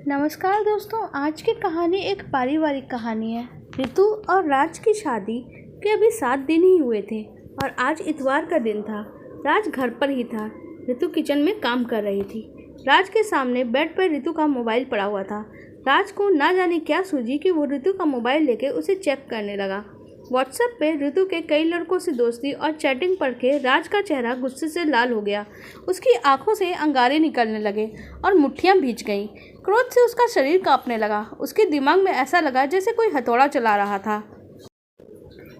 नमस्कार दोस्तों, आज की कहानी एक पारिवारिक कहानी है। रितु और राज की शादी के अभी 7 दिन ही हुए थे और आज इतवार का दिन था। राज घर पर ही था। रितु किचन में काम कर रही थी। राज के सामने बेड पर रितु का मोबाइल पड़ा हुआ था। राज को ना जाने क्या सूझी कि वो रितु का मोबाइल लेके उसे चेक करने लगा। व्हाट्सएप पे रितु के कई लड़कों से दोस्ती और चैटिंग पढ़ के राज का चेहरा गुस्से से लाल हो गया। उसकी आंखों से अंगारे निकलने लगे और मुट्ठियां भींच गईं। क्रोध से उसका शरीर कांपने लगा। उसके दिमाग में ऐसा लगा जैसे कोई हथौड़ा चला रहा था।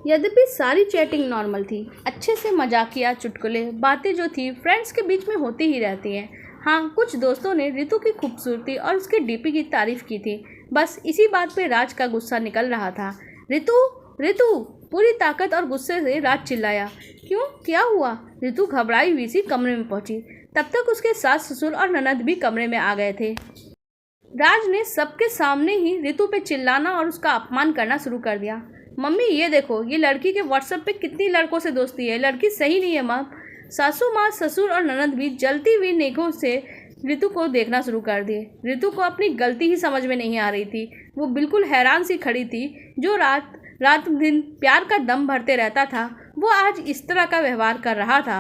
यद्यपि सारी चैटिंग नॉर्मल थी, अच्छे से मजाकिया चुटकुले बातें जो थी फ्रेंड्स के बीच में होती ही रहती हैं। हाँ, कुछ दोस्तों ने रितु की खूबसूरती और उसके डीपी की तारीफ की थी। बस इसी बात पे राज का गुस्सा निकल रहा था। रितु रितु, पूरी ताकत और गुस्से से राज चिल्लाया। क्यों, क्या हुआ? रितु घबराई हुई सी कमरे में पहुंची। तब तक उसके सास ससुर और ननद भी कमरे में आ गए थे। राज ने सबके सामने ही रितु पे चिल्लाना और उसका अपमान करना शुरू कर दिया। मम्मी, ये देखो, ये लड़की के व्हाट्सएप पे कितनी लड़कों से दोस्ती है। लड़की सही नहीं है माँ। सासू माँ, ससुर और ननद भी जलती हुई नेकों से रितु को देखना शुरू कर दिए। रितु को अपनी गलती ही समझ में नहीं आ रही थी। वो बिल्कुल हैरान सी खड़ी थी। जो रात दिन प्यार का दम भरते रहता था, वो आज इस तरह का व्यवहार कर रहा था।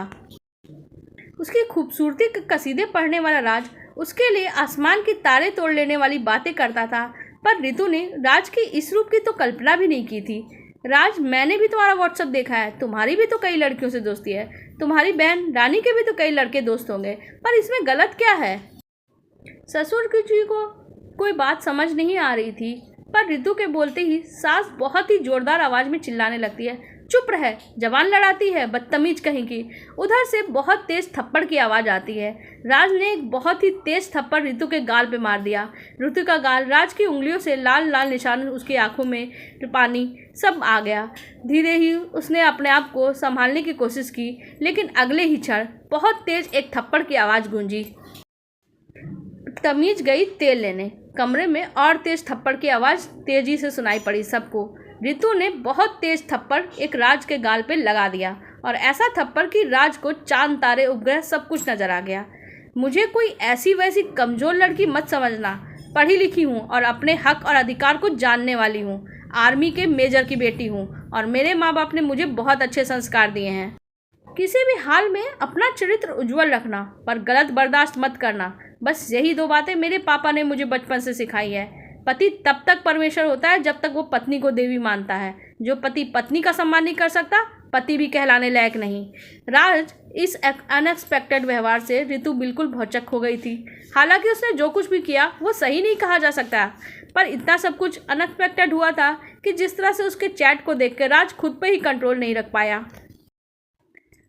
उसकी खूबसूरती के कसीदे पढ़ने वाला राज उसके लिए आसमान की तारे तोड़ लेने वाली बातें करता था, पर रितु ने राज की इस रूप की तो कल्पना भी नहीं की थी। राज, मैंने भी तुम्हारा व्हाट्सएप देखा है। तुम्हारी भी तो कई लड़कियों से दोस्ती है। तुम्हारी बहन रानी के भी तो कई लड़के दोस्त होंगे, पर इसमें गलत क्या है? ससुर जी को कोई बात समझ नहीं आ रही थी, पर रितु के बोलते ही सास बहुत ही जोरदार आवाज में चिल्लाने लगती है। चुप रह, जवान लड़ाती है, बदतमीज कहीं की। उधर से बहुत तेज थप्पड़ की आवाज आती है। राज ने एक बहुत ही तेज थप्पड़ रितु के गाल पे मार दिया। रितु का गाल, राज की उंगलियों से लाल लाल निशान, उसकी आंखों में पानी सब आ गया। धीरे ही उसने अपने आप को संभालने की कोशिश की, लेकिन अगले ही क्षण बहुत तेज एक थप्पड़ की आवाज गूंजी। तमीज गई तेल लेने। कमरे में और तेज थप्पड़ की आवाज़ तेजी से सुनाई पड़ी सबको। रितु ने बहुत तेज थप्पड़ एक राज के गाल पे लगा दिया और ऐसा थप्पड़ कि राज को चांद तारे उपग्रह सब कुछ नजर आ गया। मुझे कोई ऐसी वैसी कमज़ोर लड़की मत समझना। पढ़ी लिखी हूँ और अपने हक और अधिकार को जानने वाली हूँ। आर्मी के मेजर की बेटी हूँ और मेरे माँ बाप ने मुझे बहुत अच्छे संस्कार दिए हैं। किसी भी हाल में अपना चरित्र उज्जवल रखना, पर गलत बर्दाश्त मत करना। बस यही 2 बातें मेरे पापा ने मुझे बचपन से सिखाई है। पति तब तक परमेश्वर होता है जब तक वो पत्नी को देवी मानता है। जो पति पत्नी का सम्मान नहीं कर सकता, पति भी कहलाने लायक नहीं। राज, इस अनएक्सपेक्टेड व्यवहार से रितु बिल्कुल भौचक हो गई थी। हालांकि उसने जो कुछ भी किया वो सही नहीं कहा जा सकता, पर इतना सब कुछ अनएक्सपेक्टेड हुआ था कि जिस तरह से उसके चैट को देख कर राज खुद पर ही कंट्रोल नहीं रख पाया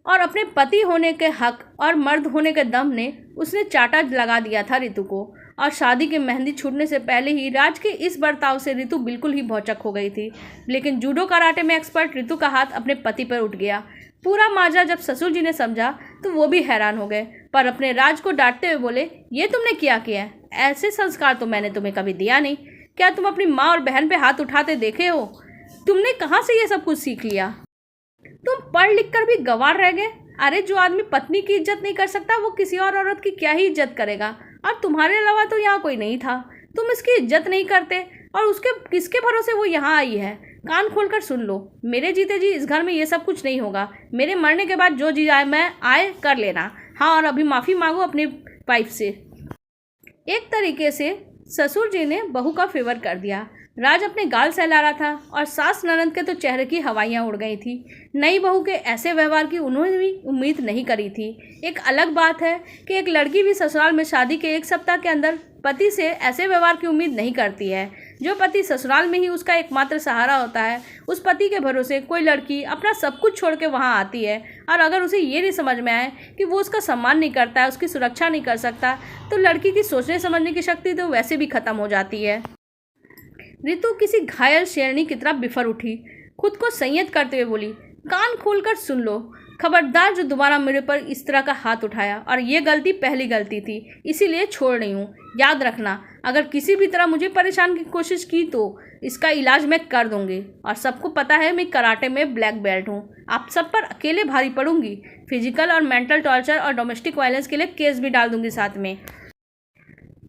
और अपने पति होने के हक और मर्द होने के दम ने उसने चाटा लगा दिया था रितु को। और शादी की मेहंदी छूटने से पहले ही राज के इस बर्ताव से रितु बिल्कुल ही भौचक हो गई थी। लेकिन जूडो कराटे में एक्सपर्ट रितु का हाथ अपने पति पर उठ गया। पूरा माजरा जब ससुर जी ने समझा तो वो भी हैरान हो गए, पर अपने राज को डांटते हुए बोले, ये तुमने क्या किया है? ऐसे संस्कार तो मैंने तुम्हें कभी दिया नहीं। क्या तुम अपनी माँ और बहन पे हाथ उठाते देखे हो? तुमने कहाँ से ये सब कुछ सीख लिया? तुम पढ़ लिख कर भी गंवार रह गए। अरे, जो आदमी पत्नी की इज्जत नहीं कर सकता वो किसी और औरत की क्या ही इज्जत करेगा? और तुम्हारे अलावा तो यहाँ कोई नहीं था। तुम इसकी इज्जत नहीं करते और उसके किसके भरोसे वो यहाँ आई है? कान खोलकर सुन लो, मेरे जीते जी इस घर में ये सब कुछ नहीं होगा। मेरे मरने के बाद जो जी आए मैं आए कर लेना। हाँ, और अभी माफ़ी मांगो अपनी वाइफ से। एक तरीके से ससुर जी ने बहू का फेवर कर दिया। राज अपने गाल सहला रहा था और सास ननद के तो चेहरे की हवाइयाँ उड़ गई थी। नई बहू के ऐसे व्यवहार की उन्होंने भी उम्मीद नहीं करी थी। एक अलग बात है कि एक लड़की भी ससुराल में शादी के 1 सप्ताह के अंदर पति से ऐसे व्यवहार की उम्मीद नहीं करती है। जो पति ससुराल में ही उसका एकमात्र सहारा होता है, उस पति के भरोसे कोई लड़की अपना सब कुछ छोड़ के वहाँ आती है। और अगर उसे ये नहीं समझ में आए कि वो उसका सम्मान नहीं करता है, उसकी सुरक्षा नहीं कर सकता, तो लड़की की सोचने समझने की शक्ति तो वैसे भी खत्म हो जाती है। रितु किसी घायल शेरनी की तरह बिफर उठी। खुद को संयत करते हुए बोली, कान खोलकर सुन लो, खबरदार जो दोबारा मेरे पर इस तरह का हाथ उठाया। और ये गलती पहली गलती थी, इसीलिए छोड़ रही हूँ। याद रखना, अगर किसी भी तरह मुझे परेशान की कोशिश की तो इसका इलाज मैं कर दूँगी। और सबको पता है मैं कराटे में ब्लैक बेल्ट हूँ। आप सब पर अकेले भारी पड़ूंगी। फिजिकल और मेंटल टॉर्चर और डोमेस्टिक वायलेंस के लिए केस भी डाल दूँगी साथ में।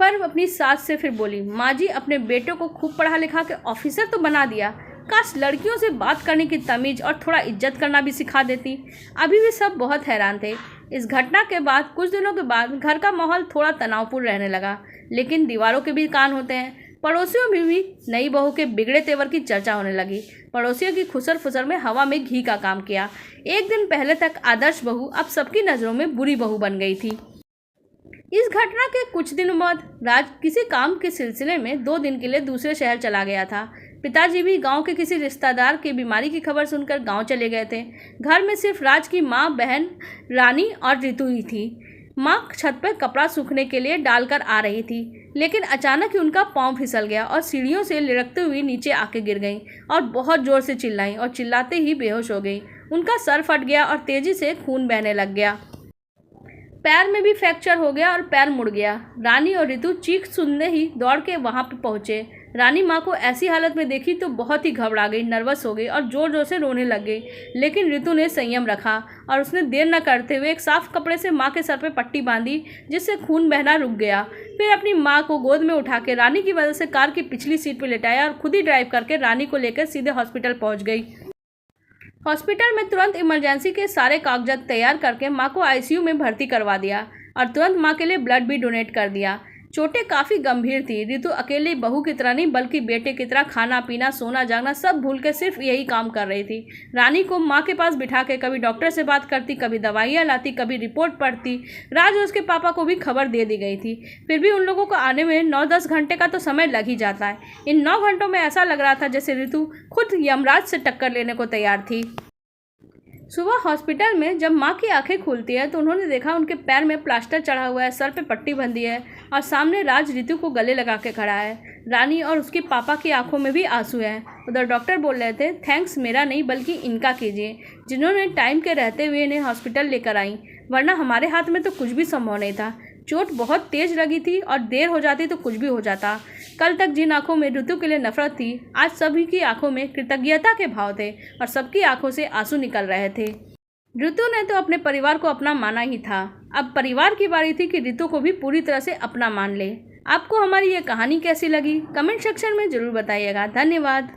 पर अपनी सास से फिर बोली, माँ जी अपने बेटे को खूब पढ़ा लिखा के ऑफिसर तो बना दिया, काश लड़कियों से बात करने की तमीज़ और थोड़ा इज्जत करना भी सिखा देती। अभी भी सब बहुत हैरान थे। इस घटना के बाद कुछ दिनों के बाद घर का माहौल थोड़ा तनावपूर्ण रहने लगा, लेकिन दीवारों के भी कान होते हैं। पड़ोसियों में भी नई बहू के बिगड़े तेवर की चर्चा होने लगी। पड़ोसियों की खुसर फुसर में हवा में घी का काम किया। एक दिन पहले तक आदर्श बहू अब सबकी नज़रों में बुरी बहू बन गई थी। इस घटना के कुछ दिनों बाद राज किसी काम के सिलसिले में 2 दिन के लिए दूसरे शहर चला गया था। पिताजी भी गांव के किसी रिश्तेदार की बीमारी की खबर सुनकर गांव चले गए थे। घर में सिर्फ राज की माँ, बहन रानी और रितु ही थी। माँ छत पर कपड़ा सूखने के लिए डालकर आ रही थी, लेकिन अचानक ही उनका पाँव फिसल गया और सीढ़ियों से लुढ़कते हुई नीचे आके गिर गईं और बहुत ज़ोर से चिल्लाईं और चिल्लाते ही बेहोश हो गई। उनका सर फट गया और तेज़ी से खून बहने लग गया। पैर में भी फ्रैक्चर हो गया और पैर मुड़ गया। रानी और रितु चीख सुनने ही दौड़ के वहाँ पर पहुँचे। रानी माँ को ऐसी हालत में देखी तो बहुत ही घबरा गई, नर्वस हो गई और ज़ोर ज़ोर से रोने लग गई। लेकिन रितु ने संयम रखा और उसने देर न करते हुए एक साफ कपड़े से माँ के सर पे पट्टी बांधी, जिससे खून बहना रुक गया। फिर अपनी माँ को गोद में उठा के रानी की वजह से कार की पिछली सीट पर लेटाया और खुद ही ड्राइव करके रानी को लेकर सीधे हॉस्पिटल पहुँच गई। हॉस्पिटल में तुरंत इमरजेंसी के सारे कागजात तैयार करके माँ को आईसीयू में भर्ती करवा दिया और तुरंत माँ के लिए ब्लड भी डोनेट कर दिया। चोटें काफ़ी गंभीर थी। रितु अकेले बहू की तरह नहीं बल्कि बेटे की तरह खाना पीना सोना जागना सब भूल के सिर्फ यही काम कर रही थी। रानी को माँ के पास बिठा के कभी डॉक्टर से बात करती, कभी दवाइयाँ लाती, कभी रिपोर्ट पढ़ती। राज और उसके पापा को भी खबर दे दी गई थी। फिर भी उन लोगों को आने में 9-10 घंटे का तो समय लग ही जाता है। इन 9 घंटों में ऐसा लग रहा था जैसे रितु खुद यमराज से टक्कर लेने को तैयार थी। सुबह हॉस्पिटल में जब माँ की आंखें खुलती है तो उन्होंने देखा उनके पैर में प्लास्टर चढ़ा हुआ है, सर पे पट्टी बंधी है और सामने राज रितु को गले लगा के खड़ा है। रानी और उसके पापा की आंखों में भी आंसू हैं। उधर डॉक्टर बोल रहे थे, थैंक्स मेरा नहीं बल्कि इनका कीजिए, जिन्होंने टाइम के रहते हुए इन्हें हॉस्पिटल लेकर आई, वरना हमारे हाथ में तो कुछ भी संभव नहीं था। चोट बहुत तेज लगी थी और देर हो जाती तो कुछ भी हो जाता। कल तक जिन आंखों में रितु के लिए नफरत थी, आज सभी की आंखों में कृतज्ञता के भाव थे और सबकी आंखों से आंसू निकल रहे थे। रितु ने तो अपने परिवार को अपना माना ही था। अब परिवार की बारी थी कि रितु को भी पूरी तरह से अपना मान ले। आपको हमारी ये कहानी कैसी लगी कमेंट सेक्शन में ज़रूर बताइएगा। धन्यवाद।